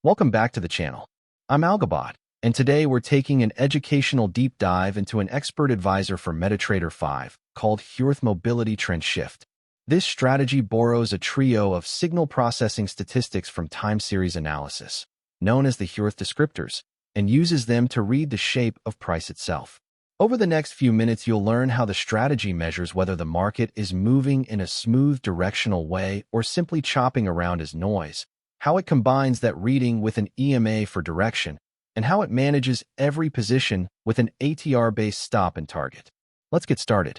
Welcome back to the channel. I'm Algabot, and today we're taking an educational deep dive into an expert advisor for MetaTrader 5 called Hjorth Mobility Trend Shift. This strategy borrows a trio of signal processing statistics from time series analysis, known as the Hjorth descriptors, and uses them to read the shape of price itself. Over the next few minutes, you'll learn how the strategy measures whether the market is moving in a smooth directional way or simply chopping around as noise, how it combines that reading with an EMA for direction, and how it manages every position with an ATR-based stop and target. Let's get started.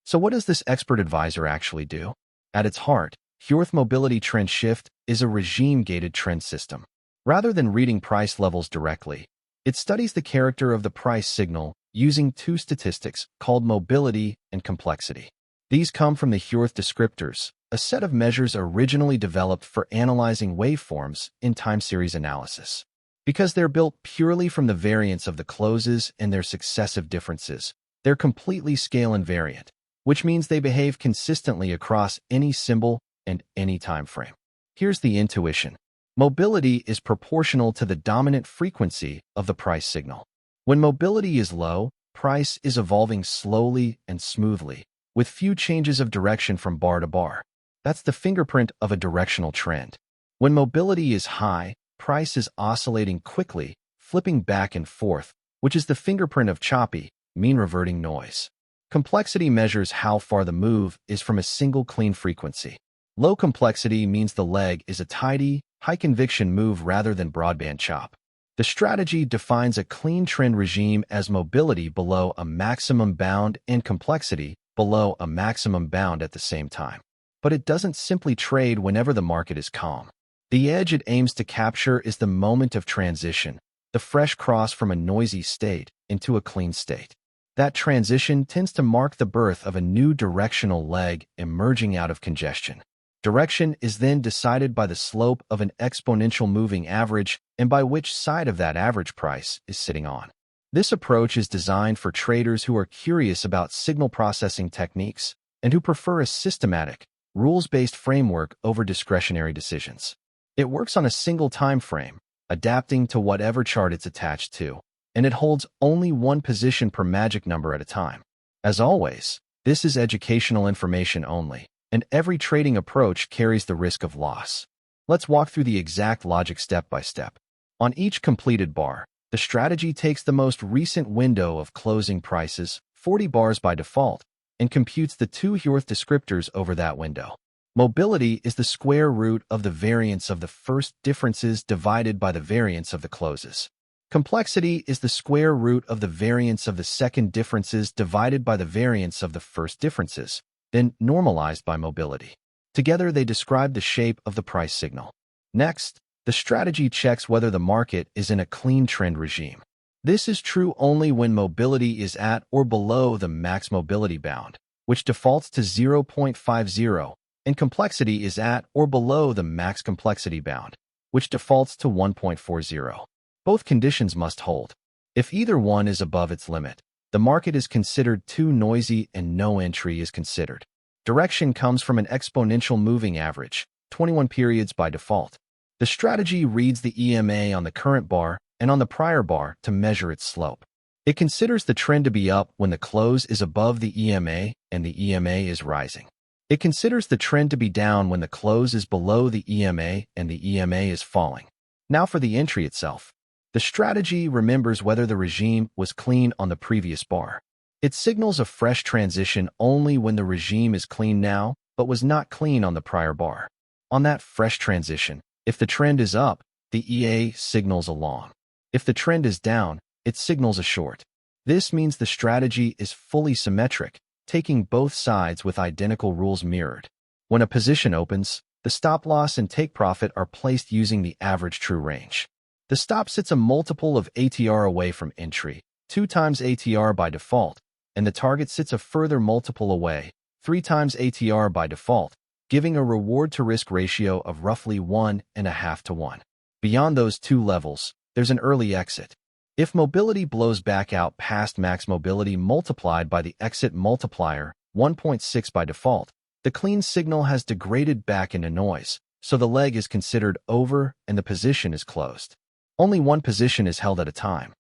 So what does this expert advisor actually do? At its heart, Hjorth Mobility Trend Shift is a regime-gated trend system. Rather than reading price levels directly, it studies the character of the price signal using two statistics called mobility and complexity. These come from the Hjorth descriptors, a set of measures originally developed for analyzing waveforms in time series analysis. Because they're built purely from the variance of the closes and their successive differences, they're completely scale invariant, which means they behave consistently across any symbol and any time frame. Here's the intuition. Mobility is proportional to the dominant frequency of the price signal. When mobility is low, price is evolving slowly and smoothly, with few changes of direction from bar to bar. That's the fingerprint of a directional trend. When mobility is high, price is oscillating quickly, flipping back and forth, which is the fingerprint of choppy, mean-reverting noise. Complexity measures how far the move is from a single clean frequency. Low complexity means the leg is a tidy, high-conviction move rather than broadband chop. The strategy defines a clean trend regime as mobility below a maximum bound and complexity below a maximum bound at the same time. But it doesn't simply trade whenever the market is calm. The edge it aims to capture is the moment of transition, the fresh cross from a noisy state into a clean state. That transition tends to mark the birth of a new directional leg emerging out of congestion. Direction is then decided by the slope of an exponential moving average and by which side of that average price is sitting on. This approach is designed for traders who are curious about signal processing techniques and who prefer a systematic, rules-based framework over discretionary decisions. It works on a single time frame, adapting to whatever chart it's attached to, and it holds only one position per magic number at a time. As always, this is educational information only, and every trading approach carries the risk of loss. Let's walk through the exact logic step by step. On each completed bar, the strategy takes the most recent window of closing prices, 40 bars by default, and computes the two Hjorth descriptors over that window. Mobility is the square root of the variance of the first differences divided by the variance of the closes. Complexity is the square root of the variance of the second differences divided by the variance of the first differences, then normalized by mobility. Together, they describe the shape of the price signal. Next, the strategy checks whether the market is in a clean trend regime. This is true only when mobility is at or below the max mobility bound, which defaults to 0.50, and complexity is at or below the max complexity bound, which defaults to 1.40. Both conditions must hold. If either one is above its limit, the market is considered too noisy and no entry is considered. Direction comes from an exponential moving average, 21 periods by default. The strategy reads the EMA on the current bar and on the prior bar to measure its slope. It considers the trend to be up when the close is above the EMA and the EMA is rising. It considers the trend to be down when the close is below the EMA and the EMA is falling. Now for the entry itself. The strategy remembers whether the regime was clean on the previous bar. It signals a fresh transition only when the regime is clean now, but was not clean on the prior bar. On that fresh transition, if the trend is up, the EA signals a long. If the trend is down, it signals a short. This means the strategy is fully symmetric, taking both sides with identical rules mirrored. When a position opens, the stop loss and take profit are placed using the average true range. The stop sits a multiple of ATR away from entry, 2 times ATR by default, and the target sits a further multiple away, 3 times ATR by default, giving a reward-to-risk ratio of roughly 1.5 to 1. Beyond those two levels, there's an early exit. If mobility blows back out past max mobility multiplied by the exit multiplier, 1.6 by default, the clean signal has degraded back into noise, so the leg is considered over and the position is closed. Only one position is held at a time.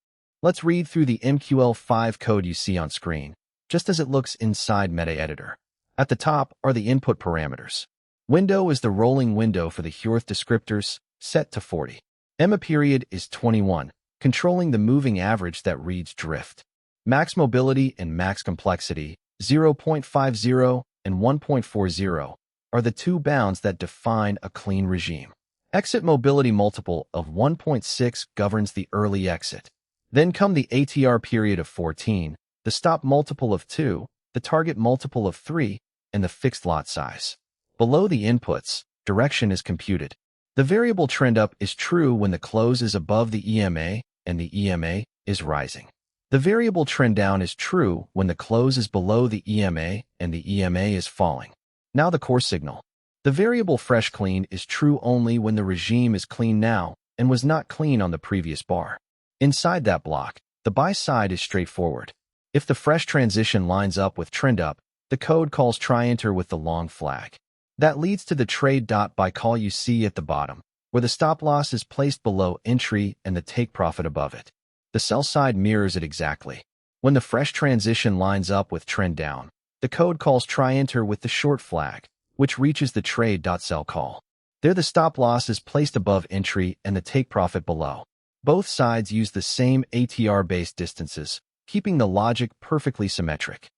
Let's read through the MQL5 code you see on screen, just as it looks inside MetaEditor. At the top are the input parameters. Window is the rolling window for the Hjorth descriptors, set to 40. EmaPeriod is 21, controlling the moving average that reads drift. MaxMobility and MaxComplexity, 0.50 and 1.40, are the two bounds that define a clean regime. Exit mobility multiple of 1.6 governs the early exit. Then come the ATR period of 14, the stop multiple of 2, the target multiple of 3, and the fixed lot size. Below the inputs, direction is computed. The variable trend up is true when the close is above the EMA and the EMA is rising. The variable trend down is true when the close is below the EMA and the EMA is falling. Now the core signal. The variable fresh clean is true only when the regime is clean now and was not clean on the previous bar. Inside that block, the buy side is straightforward. If the fresh transition lines up with trend up, the code calls try-enter with the long flag. That leads to the trade.by call you see at the bottom, where the stop loss is placed below entry and the take profit above it. The sell side mirrors it exactly. When the fresh transition lines up with trend down, the code calls try-enter with the short flag, which reaches the trade.sell call. There the stop loss is placed above entry and the take profit below. Both sides use the same ATR-based distances, keeping the logic perfectly symmetric.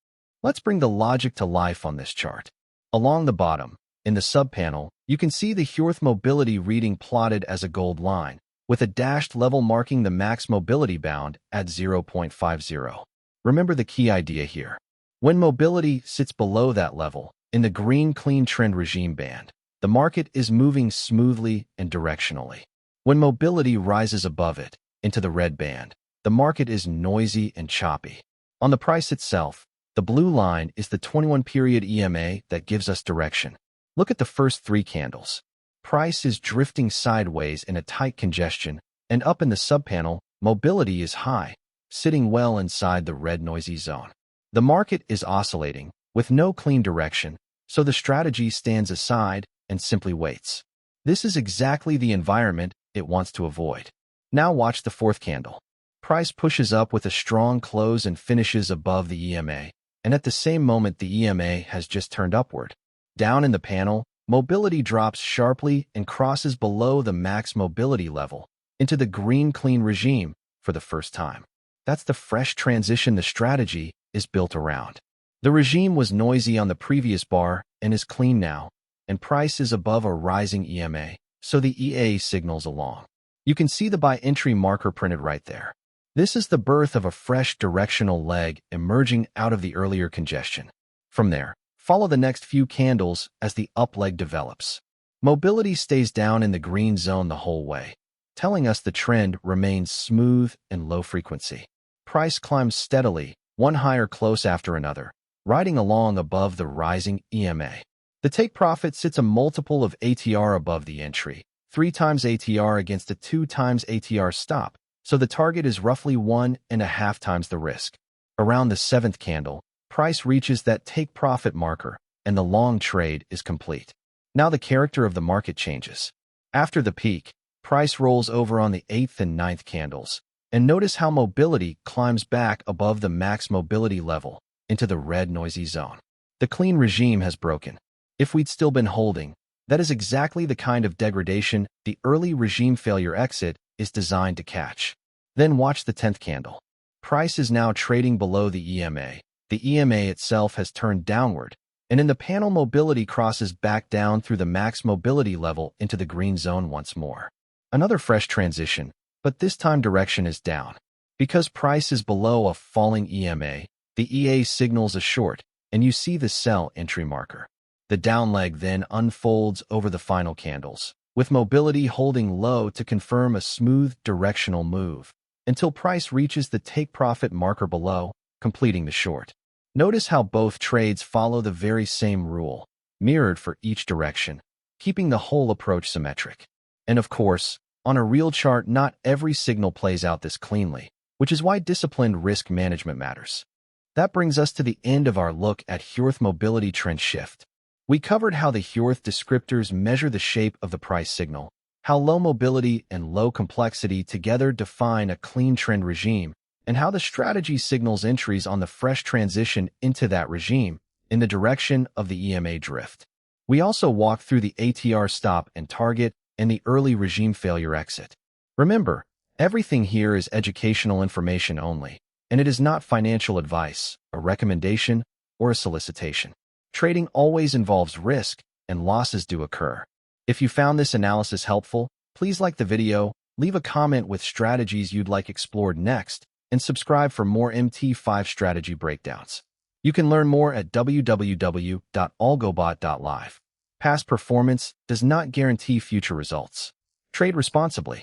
Let's bring the logic to life on this chart. Along the bottom, in the subpanel, you can see the Hjorth mobility reading plotted as a gold line, with a dashed level marking the MaxMobility bound at 0.50. Remember the key idea here. When mobility sits below that level, in the green clean trend regime band, the market is moving smoothly and directionally. When mobility rises above it, into the red band, the market is noisy and choppy. On the price itself, the blue line is the 21-period EMA that gives us direction. Look at the first three candles. Price is drifting sideways in a tight congestion, and up in the subpanel, mobility is high, sitting well inside the red noisy zone. The market is oscillating, with no clean direction, so the strategy stands aside and simply waits. This is exactly the environment it wants to avoid. Now watch the fourth candle. Price pushes up with a strong close and finishes above the EMA, and at the same moment the EMA has just turned upward. Down in the panel, mobility drops sharply and crosses below the max mobility level into the green clean regime for the first time. That's the fresh transition the strategy is built around. The regime was noisy on the previous bar and is clean now, and price is above a rising EMA, so the EA signals along. You can see the buy entry marker printed right there. This is the birth of a fresh directional leg emerging out of the earlier congestion. From there, follow the next few candles as the up leg develops. Mobility stays down in the green zone the whole way, telling us the trend remains smooth and low frequency. Price climbs steadily, one higher close after another, riding along above the rising EMA. The take profit sits a multiple of ATR above the entry, 3 times ATR against a 2 times ATR stop, so the target is roughly 1.5 times the risk. Around the 7th candle, price reaches that take profit marker, and the long trade is complete. Now the character of the market changes. After the peak, price rolls over on the 8th and 9th candles, and notice how mobility climbs back above the max mobility level into the red noisy zone. The clean regime has broken. If we'd still been holding, that is exactly the kind of degradation the early regime failure exit is designed to catch. Then watch the 10th candle. Price is now trading below the EMA. The EMA itself has turned downward, and in the panel mobility crosses back down through the max mobility level into the green zone once more. Another fresh transition, but this time direction is down. Because price is below a falling EMA, the EA signals a short, and you see the sell entry marker. The down leg then unfolds over the final candles, with mobility holding low to confirm a smooth directional move, until price reaches the take profit marker below, completing the short. Notice how both trades follow the very same rule, mirrored for each direction, keeping the whole approach symmetric. And of course, on a real chart, not every signal plays out this cleanly, which is why disciplined risk management matters. That brings us to the end of our look at Hjorth Mobility Trend Shift. We covered how the Hjorth descriptors measure the shape of the price signal, how low mobility and low complexity together define a clean trend regime, and how the strategy signals entries on the fresh transition into that regime in the direction of the EMA drift. We also walked through the ATR stop and target and the early regime failure exit. Remember, everything here is educational information only, and it is not financial advice, a recommendation, or a solicitation. Trading always involves risk, and losses do occur. If you found this analysis helpful, please like the video, leave a comment with strategies you'd like explored next, and subscribe for more MT5 strategy breakdowns. You can learn more at www.algobot.live. Past performance does not guarantee future results. Trade responsibly.